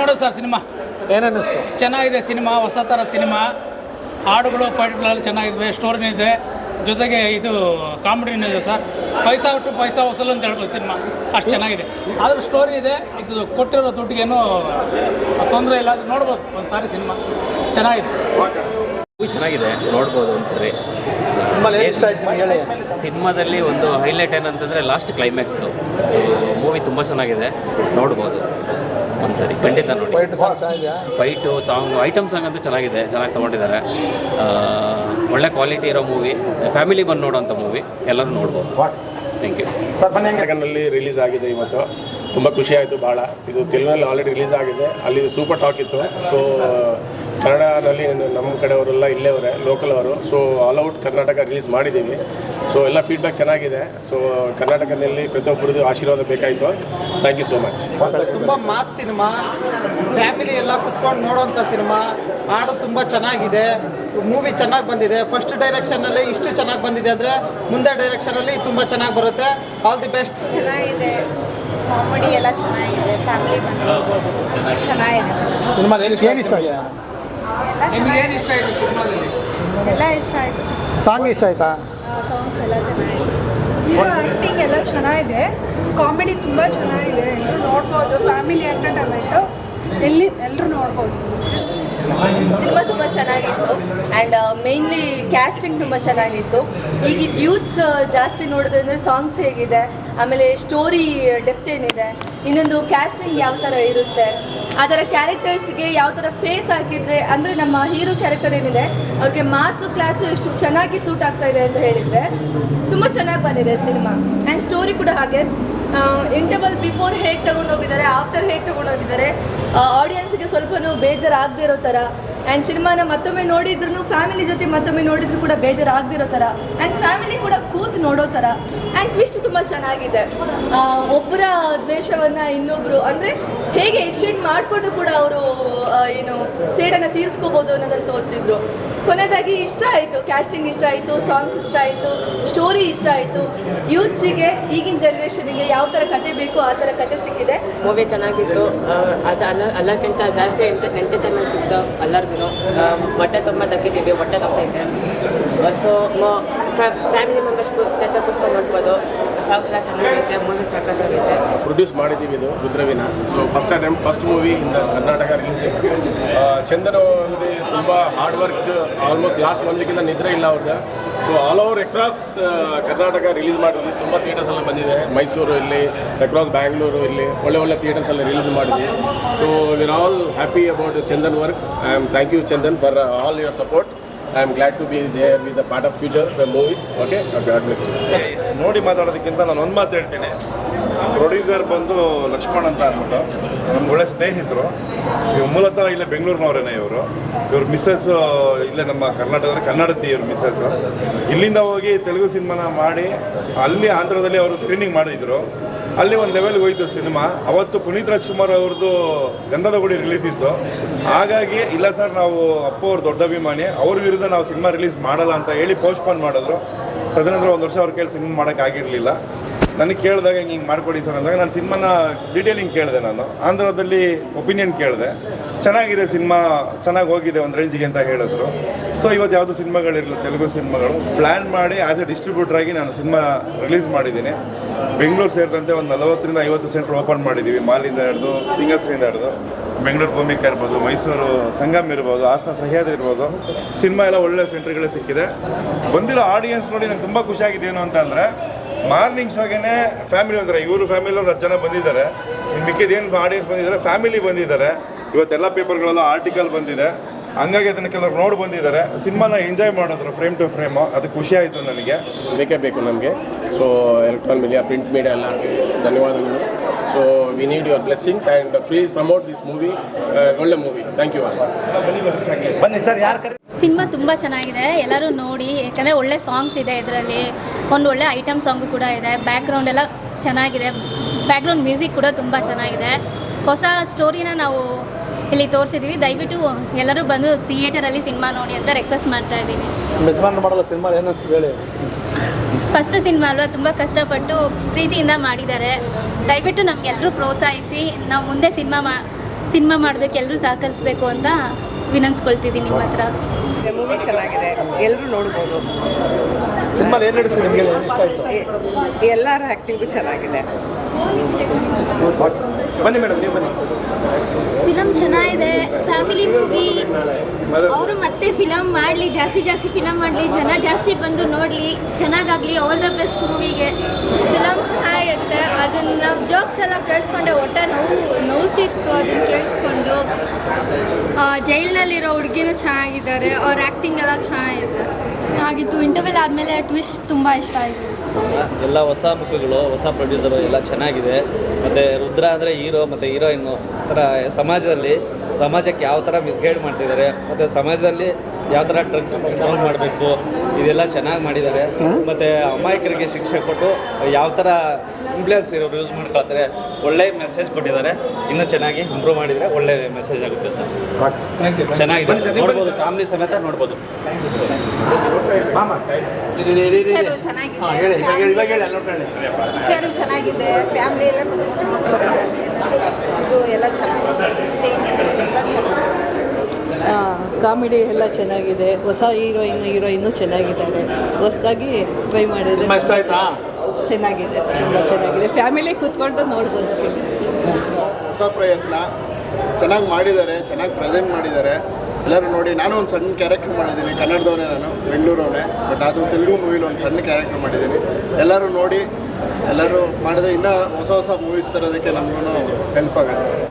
ನೋಡು sir cinema ಏನನ್ನಿಸ್ತು? ಚೆನ್ನಾಗಿದೆ cinema, ಹೊಸ ಥರ ಸಿನಿಮಾ. ಹಾಡುಗಳು ಫೈಟ್ಗಳೆಲ್ಲ ಚೆನ್ನಾಗಿದ್ವಿ, ಸ್ಟೋರಿನೂ ಇದೆ, ಜೊತೆಗೆ ಇದು ಕಾಮಿಡಿನೂ ಇದೆ ಸರ್. ಪೈಸಾ ಟು ಪೈಸಾ ವಸೂಲು ಅಂತ ಹೇಳ್ಬೋದು ಸಿನಿಮಾ, ಅಷ್ಟು ಚೆನ್ನಾಗಿದೆ. ಆದರೂ ಸ್ಟೋರಿ ಇದೆ, ಇದು ಕೊಟ್ಟಿರೋ ದುಡ್ಡಿಗೇನು ತೊಂದರೆ ಇಲ್ಲ, ನೋಡ್ಬೋದು ಒಂದು ಸಾರಿ ಸಿನಿಮಾ ಚೆನ್ನಾಗಿದೆ. ಚೆನ್ನಾಗಿದೆ, ನೋಡ್ಬೋದು ಒಂದ್ಸರಿ. ಸಿನಿಮಾದಲ್ಲಿ ಒಂದು ಹೈಲೈಟ್ ಏನಂತಂದರೆ ಲಾಸ್ಟ್ ಕ್ಲೈಮ್ಯಾಕ್ಸು. ಸೊ ಮೂವಿ ತುಂಬ ಚೆನ್ನಾಗಿದೆ, ನೋಡ್ಬೋದು ಒಂದ್ಸರಿ, ಖಂಡಿತ ನೋಡಿ. ಫೈಟು, ಸಾಂಗ್, ಐಟಮ್ ಸಾಂಗ್ ಅಂತೂ ಚೆನ್ನಾಗಿದೆ, ಚೆನ್ನಾಗಿ ತೊಗೊಂಡಿದ್ದಾರೆ. ಒಳ್ಳೆ ಕ್ವಾಲಿಟಿ ಇರೋ ಮೂವಿ, ಫ್ಯಾಮಿಲಿ ಬಂದು ನೋಡೋಂಥ ಮೂವಿ, ಎಲ್ಲರೂ ನೋಡ್ಬೋದು. Thank you. ಕರ್ನಾಟಕದಲ್ಲಿ ರಿಲೀಸ್ ಆಗಿದೆ ಇವತ್ತು, ತುಂಬ ಖುಷಿ ಆಯಿತು ಭಾಳ. ಇದು ತೆಲುಗಿನಲ್ಲಿ ಆಲ್ರೆಡಿ ರಿಲೀಸ್ ಆಗಿದೆ, ಅಲ್ಲಿ ಸೂಪರ್ ಟಾಕ್ ಇತ್ತು. ಸೊ ಕನ್ನಡದಲ್ಲಿ ನಮ್ಮ ಕಡೆಯವರೆಲ್ಲ ಇಲ್ಲೇವರೇ, ಲೋಕಲ್ ಅವರು. So all out Karnataka release ಮಾಡಿದ್ದೀವಿ. ಸೊ ಎಲ್ಲ ಫೀಡ್ಬ್ಯಾಕ್ ಚೆನ್ನಾಗಿದೆ. ಸೊ ಕರ್ನಾಟಕದಲ್ಲಿ ಪ್ರತಿಯೊಬ್ಬರದ್ದು ಆಶೀರ್ವಾದ ಬೇಕಾಯಿತು. Thank you so much. ತುಂಬ ಮಾಸ್ ಸಿನಿಮಾ, ಫ್ಯಾಮಿಲಿ ಎಲ್ಲ ಕುತ್ಕೊಂಡು ನೋಡೋಂಥ ಸಿನಿಮಾ. ಹಾಡು ತುಂಬ ಚೆನ್ನಾಗಿದೆ, ಮೂವಿ ಚೆನ್ನಾಗಿ ಬಂದಿದೆ. ಫಸ್ಟ್ ಡೈರೆಕ್ಷನಲ್ಲಿ ಇಷ್ಟು ಚೆನ್ನಾಗಿ ಬಂದಿದೆ ಅಂದರೆ ಮುಂದೆ ಡೈರೆಕ್ಷನಲ್ಲಿ ತುಂಬ ಚೆನ್ನಾಗಿ ಬರುತ್ತೆ. All the best. ಚೆನ್ನಾಗಿದೆ, ಕಾಮಿಡಿ ಎಲ್ಲ ಚೆನ್ನಾಗಿದೆ, ಫ್ಯಾಮಿಲಿ ಬಂದು ಚೆನ್ನಾಗಿದೆ. ಸಿನಿಮಾದ ಏನು ಇಷ್ಟ ಆಗಿದೆ? ಏನು ಇಷ್ಟ ಆಯಿತು ಸಿನಿಮಾದಲ್ಲಿ? ಎಲ್ಲ ಇಷ್ಟ ಆಯಿತು. ಸಾಂಗ್ ಇಷ್ಟ ಆಯ್ತಾ? ಸಾಂಗ್ಸ್ ಎಲ್ಲ ಚೆನ್ನಾಗಿದೆ, ಹೀರೋ ಆ್ಯಕ್ಟಿಂಗ್ ಎಲ್ಲ ಚೆನ್ನಾಗಿದೆ, ಕಾಮಿಡಿ ತುಂಬ ಚೆನ್ನಾಗಿದೆ. ಎಲ್ಲರೂ ನೋಡ್ಬೋದು, ಫ್ಯಾಮಿಲಿ ಎಂಟರ್ಟೈನ್ಮೆಂಟು ಎಲ್ಲರೂ ನೋಡ್ಬೋದು. ಸಿನಿಮಾ ತುಂಬ ಚೆನ್ನಾಗಿತ್ತು ಆ್ಯಂಡ್ ಮೇಯ್ನ್ಲಿ ಕ್ಯಾಸ್ಟಿಂಗ್ ತುಂಬ ಚೆನ್ನಾಗಿತ್ತು. ಈಗಿನ ಯೂತ್ಸ್ ಜಾಸ್ತಿ ನೋಡೋದಂದರೆ ಸಾಂಗ್ಸ್ ಹೇಗಿದೆ, ಆಮೇಲೆ ಸ್ಟೋರಿ ಡೆಪ್ತ್ ಏನಿದೆ, ಇನ್ನೊಂದು ಕ್ಯಾಸ್ಟಿಂಗ್ ಯಾವ ಥರ ಇರುತ್ತೆ, ಆ ಥರ ಕ್ಯಾರೆಕ್ಟರ್ಸ್ಗೆ ಯಾವ ಥರ ಫೇಸ್ ಹಾಕಿದರೆ, ಅಂದರೆ ನಮ್ಮ ಹೀರೋ ಕ್ಯಾರೆಕ್ಟರ್ ಏನಿದೆ ಅವ್ರಿಗೆ ಮಾಸು ಕ್ಲಾಸು ಎಷ್ಟು ಚೆನ್ನಾಗಿ ಸೂಟ್ ಆಗ್ತಾ ಇದೆ ಅಂತ ಹೇಳಿದರೆ ತುಂಬ ಚೆನ್ನಾಗಿ ಬಂದಿದೆ ಸಿನಿಮಾ. ಆ್ಯಂಡ್ ಸ್ಟೋರಿ ಕೂಡ ಹಾಗೆ, ಇಂಟರ್ವಲ್ ಬಿಫೋರ್ ಹೇಗೆ ತೊಗೊಂಡೋಗಿದ್ದಾರೆ, ಆಫ್ಟರ್ ಹೇಗೆ ತೊಗೊಂಡೋಗಿದ್ದಾರೆ, ಆಡಿಯನ್ಸ್ಗೆ ಸ್ವಲ್ಪನೂ ಬೇಜಾರಾಗದೇ ಇರೋ ಥರ. ಆ್ಯಂಡ್ ಸಿನಿಮಾನ ಮತ್ತೊಮ್ಮೆ ನೋಡಿದ್ರು, ಫ್ಯಾಮಿಲಿ ಜೊತೆ ಮತ್ತೊಮ್ಮೆ ನೋಡಿದ್ರು ಕೂಡ ಬೇಜಾರಾಗದಿರೋ ಥರ, ಆ್ಯಂಡ್ ಫ್ಯಾಮಿಲಿ ಕೂಡ ಕೂತು ನೋಡೋ ಥರ. ಆ್ಯಂಡ್ ಟ್ವಿಸ್ಟ್ ತುಂಬ ಚೆನ್ನಾಗಿದೆ, ಒಬ್ಬರ ದ್ವೇಷವನ್ನು ಇನ್ನೊಬ್ಬರು ಅಂದರೆ ಹೇಗೆ ಎಕ್ಸ್ಚೇಂಜ್ ಮಾಡಿಕೊಂಡು ಕೂಡ ಅವರು ಏನು ಸೇಡನ್ನು ತೀರಿಸ್ಕೋಬೋದು ಅನ್ನೋದನ್ನು ತೋರಿಸಿದ್ರು. ಕೊನೆಯದಾಗಿ ಇಷ್ಟ ಆಯಿತು, ಕ್ಯಾಸ್ಟಿಂಗ್ ಇಷ್ಟ ಆಯಿತು, ಸಾಂಗ್ಸ್ ಇಷ್ಟ ಆಯಿತು, ಸ್ಟೋರಿ ಇಷ್ಟ ಆಯಿತು. ಯೂತ್ಸಿಗೆ, ಈಗಿನ ಜನ್ರೇಷನಿಗೆ ಯಾವ ಥರ ಕತೆ ಬೇಕು ಆ ಥರ ಕತೆ ಸಿಕ್ಕಿದೆ. ಮೂವಿ ಚೆನ್ನಾಗಿತ್ತು, ಅದು ಎಲ್ಲಕ್ಕಿಂತ ಜಾಸ್ತಿ ಎಂಟರ್ಟೈನ್ಮೆಂಟ್ ಸಿಕ್ತು ಎಲ್ಲರಿಗೂ. ಹೊಟ್ಟೆ ತುಂಬ ತಗ್ಗಿದ್ದೀವಿ, ಹೊಟ್ಟೆ ತಗ್ತೈತೆ. ಸೊ ಫ್ಯಾಮಿಲಿ ಮೆಂಬರ್ಸ್ ಜೊತೆ ಕುತ್ಕೊಂಡು ನೋಡ್ಬೋದು. ಸಾಂಗ್ಸ್ ಎಲ್ಲ ಚೆನ್ನಾಗೈತೆ, ಮೂವಿ ಸಾಕಾಗೈತೆ. ಪ್ರೊಡ್ಯೂಸ್ ಮಾಡಿದ್ದೀವಿ ಇದು ರುದ್ರವಿನ. So first attempt, first movie in Karnataka release. Chandan ಅವ್ರದ್ದು ತುಂಬ ಹಾರ್ಡ್ ವರ್ಕ್, ಆಲ್ಮೋಸ್ಟ್ ಲಾಸ್ಟ್ 1 ವೀಕಿಂದ ನಿದ್ರೆ ಇಲ್ಲ ಅವ್ರದ್ದು. So all over across Karnataka release ಮಾಡಿದ್ವಿ. ತುಂಬ ಥಿಯೇಟರ್ಸ್ ಎಲ್ಲ ಬಂದಿದೆ, ಮೈಸೂರು ಇಲ್ಲಿ, ಅಕ್ರಾಸ್ ಬ್ಯಾಂಗ್ಳೂರು ಇಲ್ಲಿ ಒಳ್ಳೆ ಥಿಯೇಟರ್ಸ್ ಎಲ್ಲ ರಿಲೀಸ್ ಮಾಡಿದ್ವಿ. So we're all happy about Chandan work. I am thank you Chandan for all your support. I am glad to be there with the part of future the movies. Okay, God bless you. ನೋಡಿ ಮಾತಾಡೋದಕ್ಕಿಂತ ನಾನು ಒಂದು ಮಾತು ಹೇಳ್ತೀನಿ. Producer ಬಂದು ಲಕ್ಷ್ಮಣ್ ಅಂತ ಅಂದ್ಬಿಟ್ಟು ನಮ್ಗೆ ಒಳ್ಳೆ ಸ್ನೇಹಿತರು. ಇವ್ರು ಮೂಲತಃ ಇಲ್ಲೇ ಬೆಂಗಳೂರಿನವರೇನೆ. ಇವ್ರ ಮಿಸ್ಸಸ್ ಇಲ್ಲೇ ನಮ್ಮ ಕರ್ನಾಟಕದಲ್ಲಿ ಕನ್ನಡತಿ. ಇವ್ರ ಮಿಸ್ಸಸ್ ಇಲ್ಲಿಂದ ಹೋಗಿ ತೆಲುಗು ಸಿನಿಮಾನ ಮಾಡಿ ಅಲ್ಲಿ ಆಂಧ್ರದಲ್ಲಿ ಅವರು ಸ್ಕ್ರೀನಿಂಗ್ ಮಾಡಿದ್ರು. ಅಲ್ಲಿ ಒಂದು ಲೆವೆಲ್ಗೆ ಹೋಯ್ತು ಸಿನಿಮಾ. ಅವತ್ತು ಪುನೀತ್ ರಾಜ್ಕುಮಾರ್ ಅವ್ರದ್ದು ಗಂಧದ ಗುಡಿ ರಿಲೀಸ್ ಇತ್ತು. ಹಾಗಾಗಿ ಇಲ್ಲ ಸರ್, ನಾವು ಅಪ್ಪ ಅವ್ರ ದೊಡ್ಡ ಅಭಿಮಾನಿ, ಅವ್ರ ವಿರುದ್ಧ ನಾವು ಸಿನಿಮಾ ರಿಲೀಸ್ ಮಾಡಲ್ಲ ಅಂತ ಹೇಳಿ ಪೋಸ್ಟ್ಪೋನ್ ಮಾಡಿದ್ರು. ತದನಂತರ 1 ವರ್ಷ ಅವ್ರ ಕೇಳಿ ಸಿನಿಮಾ ಮಾಡೋಕ್ಕಾಗಿರಲಿಲ್ಲ. ನನಗೆ ಕೇಳಿದಾಗ ಹಿಂಗೆ ಮಾಡ್ಕೊಡಿ ಸರ್ ಅಂದಾಗ ನಾನು ಸಿನಿಮಾನ ಡೀಟೇಲಿಂಗ್ ಕೇಳಿದೆ. ನಾನು ಆಂಧ್ರದಲ್ಲಿ ಒಪಿನಿಯನ್ ಕೇಳಿದೆ, ಚೆನ್ನಾಗಿದೆ ಸಿನಿಮಾ, ಚೆನ್ನಾಗಿ ಹೋಗಿದೆ ಒಂದು ರೇಂಜಿಗೆ ಅಂತ ಹೇಳಿದ್ರು. ಸೊ ಇವತ್ತು ಯಾವುದು ಸಿನಿಮಾಗಳಿರಲಿಲ್ಲ, ತೆಲುಗು ಸಿನಿಮಾಗಳು ಪ್ಲ್ಯಾನ್ ಮಾಡಿ ಆ್ಯಸ್ ಎ ಡಿಸ್ಟ್ರಿಬ್ಯೂಟ್ರಾಗಿ ನಾನು ಸಿನಿಮಾ ರಿಲೀಸ್ ಮಾಡಿದ್ದೀನಿ. ಬೆಂಗಳೂರು ಸೇರಿದಂತೆ ಒಂದು 40ರಿಂದ 50 ಸೆಂಟ್ರ್ ಓಪನ್ ಮಾಡಿದ್ದೀವಿ. ಮಾಲಿಂದ ಹಿಡಿದು ಸಿಂಗರ್ಸ್ಗಳಿಂದ ಹಿಡಿದು ಬೆಂಗಳೂರು ಭೂಮಿಕಾ ಇರ್ಬೋದು, ಮೈಸೂರು ಸಂಗಮ್ ಇರ್ಬೋದು, ಹಾಸನ ಸಹ್ಯಾದ್ರಿ ಇರ್ಬೋದು, ಸಿನಿಮಾ ಎಲ್ಲ ಒಳ್ಳೆ ಸೆಂಟ್ರ್ಗಳೇ ಸಿಕ್ಕಿದೆ. ಬಂದಿರೋ ಆಡಿಯನ್ಸ್ ನೋಡಿ ನಂಗೆ ತುಂಬ ಖುಷಿಯಾಗಿದೆ. ಏನು ಅಂತ ಅಂದರೆ ಮಾರ್ನಿಂಗ್ ಶೋಗೆ ಫ್ಯಾಮಿಲಿ ಅಂದರೆ ಇವರು ಫ್ಯಾಮಿಲಿ 10 ಜನ ಬಂದಿದ್ದಾರೆ. ಮಿಕ್ಕಿದೇನು ಆಡಿಯನ್ಸ್ ಬಂದಿದ್ದಾರೆ, ಫ್ಯಾಮಿಲಿ ಬಂದಿದ್ದಾರೆ. ಇವತ್ತೆಲ್ಲ ಪೇಪರ್ಗಳೆಲ್ಲ ಆರ್ಟಿಕಲ್ ಬಂದಿದೆ. ಹಂಗಾಗಿ ಅದನ್ನು ಕೆಲವರು ನೋಡಿ ಬಂದಿದ್ದಾರೆ. ಸಿನಿಮಾನ ಎಂಜಾಯ್ ಮಾಡಿದ್ರು ಫ್ರೇಮ್ ಟು ಫ್ರೇಮು. ಅದು ಖುಷಿ ಆಯಿತು ನನಗೆ. ಬೇಕೇ ಬೇಕು ನಮಗೆ. So electronic media, print media ಎಲ್ಲ ಧನ್ಯವಾದಗಳು. So we need your blessings and please promote this movie. ಒಳ್ಳೆ ಮೂವಿ. Thank you. ಬನ್ನಿ ಸರ್, ಯಾರು ಸಿನಿಮಾ ತುಂಬ ಚೆನ್ನಾಗಿದೆ, ಎಲ್ಲರೂ ನೋಡಿ. ಯಾಕಂದರೆ ಒಳ್ಳೆ ಸಾಂಗ್ಸ್ ಇದೆ ಇದರಲ್ಲಿ, ಒಂದು ಒಳ್ಳೆ ಐಟಮ್ ಸಾಂಗು ಕೂಡ ಇದೆ. ಬ್ಯಾಕ್ಗ್ರೌಂಡ್ ಎಲ್ಲ ಚೆನ್ನಾಗಿದೆ, ಬ್ಯಾಕ್ಗ್ರೌಂಡ್ ಮ್ಯೂಸಿಕ್ ಕೂಡ ತುಂಬ ಚೆನ್ನಾಗಿದೆ. ಹೊಸ ಸ್ಟೋರಿನ ನಾವು ಇಲ್ಲಿ ತೋರಿಸಿದ್ವಿ. ದಯವಿಟ್ಟು ಎಲ್ಲರೂ ಬಂದು ಥಿಯೇಟರಲ್ಲಿ ಸಿನಿಮಾ ನೋಡಿ ಅಂತ ರಿಕ್ವೆಸ್ಟ್ ಮಾಡ್ತಾ ಇದ್ದೀನಿ. ಫಸ್ಟ್ ಸಿನಿಮಾ ಅಲ್ವಾ, ತುಂಬ ಕಷ್ಟಪಟ್ಟು ಪ್ರೀತಿಯಿಂದ ಮಾಡಿದ್ದಾರೆ. ದಯವಿಟ್ಟು ನಮಗೆಲ್ಲರೂ ಪ್ರೋತ್ಸಾಹಿಸಿ ನಾವು ಮುಂದೆ ಸಿನಿಮಾ ಮಾಡೋದಕ್ಕೆ ಎಲ್ಲರೂ ಸಹಕರಿಸ್ಬೇಕು ಅಂತ ವಿನಂತಿಸ್ಕೊಳ್ತಿದ್ದೀನಿ ನಿಮ್ಮ ಹತ್ರ. ಮೂವಿ ಚೆನ್ನಾಗಿದೆ, ಎಲ್ಲರೂ ನೋಡ್ಬೋದು. ಸಿನಿಮಾ ಏನು ನಡೆಸಿ ನಿಮಗೆ ಇಷ್ಟ ಆಯಿತು? ಎಲ್ಲರ ಆ್ಯಕ್ಟಿಂಗು ಚೆನ್ನಾಗಿದೆ. ಬನ್ನಿ ಮೇಡಮ್, ನೀವು ಬನ್ನಿ. ಫಿಲಮ್ ಚೆನ್ನಾಗಿದೆ, ಫ್ಯಾಮಿಲಿ ಮೂವಿ. ಅವರು ಮತ್ತೆ ಫಿಲಮ್ ಮಾಡಲಿ, ಜಾಸ್ತಿ ಫಿಲಮ್ ಮಾಡಲಿ, ಜನ ಜಾಸ್ತಿ ಬಂದು ನೋಡಲಿ, ಚೆನ್ನಾಗಾಗಲಿ. ಆಲ್ ದ ಬೆಸ್ಟ್ ಮೂವಿಗೆ. ಫಿಲಮ್ ಚೆನ್ನಾಗಿರುತ್ತೆ. ಅದನ್ನು ನಾವು ಜೋಕ್ಸ್ ಎಲ್ಲ ಕೇಳಿಸ್ಕೊಂಡೆ ಹೊಟ್ಟೆ ನೋವ್ತಿತ್ತು ಅದನ್ನು ಕೇಳಿಸ್ಕೊಂಡು. ಜೈಲಿನಲ್ಲಿರೋ ಹುಡುಗಿನೂ ಚೆನ್ನಾಗಿದ್ದಾರೆ, ಅವ್ರ ಆ್ಯಕ್ಟಿಂಗ್ ಎಲ್ಲ ಚೆನ್ನಾಗಿರುತ್ತೆ. ಆಗಿತ್ತು. ಇಂಟರ್ವೆಲ್ ಆದಮೇಲೆ ಟ್ವಿಸ್ಟ್ ತುಂಬ ಇಷ್ಟ ಆಯಿತು. ಎಲ್ಲ ಹೊಸ ಮುಖಗಳು, ಹೊಸ ಪ್ರೊಡ್ಯೂಸರು ಎಲ್ಲ ಚೆನ್ನಾಗಿದೆ. ಮತ್ತು ರುದ್ರ ಅಂದರೆ ಹೀರೋ ಮತ್ತು ಹೀರೋಯಿನ್ನು ಥರ ಸಮಾಜಕ್ಕೆ ಯಾವ ಥರ ಮಿಸ್ಗೈಡ್ ಮಾಡ್ತಿದ್ದಾರೆ, ಮತ್ತು ಸಮಾಜದಲ್ಲಿ ಯಾವ ಥರ ಡ್ರಗ್ಸ್ ಕಂಟ್ರೋಲ್ ಮಾಡಬೇಕು, ಇದೆಲ್ಲ ಚೆನ್ನಾಗಿ ಮಾಡಿದ್ದಾರೆ. ಮತ್ತು ಅಮಾಯಕರಿಗೆ ಶಿಕ್ಷೆ ಕೊಟ್ಟು ಯಾವ ಥರ ಇನ್ಫ್ಲೂಯೆನ್ಸ್ ಇರೋರು ಯೂಸ್ ಮಾಡ್ಕೊಳ್ತಾರೆ, ಒಳ್ಳೆ ಮೆಸೇಜ್ ಕೊಟ್ಟಿದ್ದಾರೆ. ಇನ್ನೂ ಚೆನ್ನಾಗಿ ಇಂಪ್ರೂವ್ ಮಾಡಿದರೆ ಒಳ್ಳೆ ಮೆಸೇಜ್ ಆಗುತ್ತೆ ಸರ್. ಚೆನ್ನಾಗಿದೆ, ನೋಡ್ಬೋದು, ಫ್ಯಾಮಿಲಿ ಸಮೇತ ನೋಡ್ಬೋದು. ಪಿಕ್ಚರು ಚೆನ್ನಾಗಿದೆ, ಫ್ಯಾಮಿಲಿ ಎಲ್ಲ ಇದು ಎಲ್ಲ ಚೆನ್ನಾಗಿದೆ. ಸೇಮ್ ಎಲ್ಲ ಚೆನ್ನಾಗಿದೆ. ಕಾಮಿಡಿ ಎಲ್ಲ ಚೆನ್ನಾಗಿದೆ. ಹೊಸ ಹೀರೋಯಿನ್ನು ಚೆನ್ನಾಗಿದ್ದಾರೆ. ಹೊಸದಾಗಿ ಟ್ರೈ ಮಾಡಿದರೆ ಚೆನ್ನಾಗಿದೆ, ತುಂಬ ಚೆನ್ನಾಗಿದೆ. ಫ್ಯಾಮಿಲಿ ಕೂತ್ಕೊಂಡು ನೋಡ್ಬೋದು ಫಿಲ್ಮ್. ಹೊಸ ಪ್ರಯತ್ನ ಚೆನ್ನಾಗಿ ಮಾಡಿದ್ದಾರೆ, ಚೆನ್ನಾಗಿ ಪ್ರೆಸೆಂಟ್ ಮಾಡಿದ್ದಾರೆ. ಎಲ್ಲರೂ ನೋಡಿ. ನಾನು ಒಂದು ಸಣ್ಣ ಕ್ಯಾರೆಕ್ಟರ್ ಮಾಡಿದ್ದೀನಿ, ಕನ್ನಡದವನೇ, ನಾನು ಬೆಂಗಳೂರವನೇ, ಬಟ್ ಅದು ತೆಲುಗು ಮೂವಿಲಿ ಒಂದು ಸಣ್ಣ ಕ್ಯಾರೆಕ್ಟರ್ ಮಾಡಿದ್ದೀನಿ. ಎಲ್ಲರೂ ನೋಡಿ, ಎಲ್ಲರೂ ಮಾಡಿದ್ರೆ ಇನ್ನೂ ಹೊಸ ಮೂವೀಸ್ ತರೋದಕ್ಕೆ ನಮಗೂ ಹೆಲ್ಪ್ ಆಗುತ್ತೆ.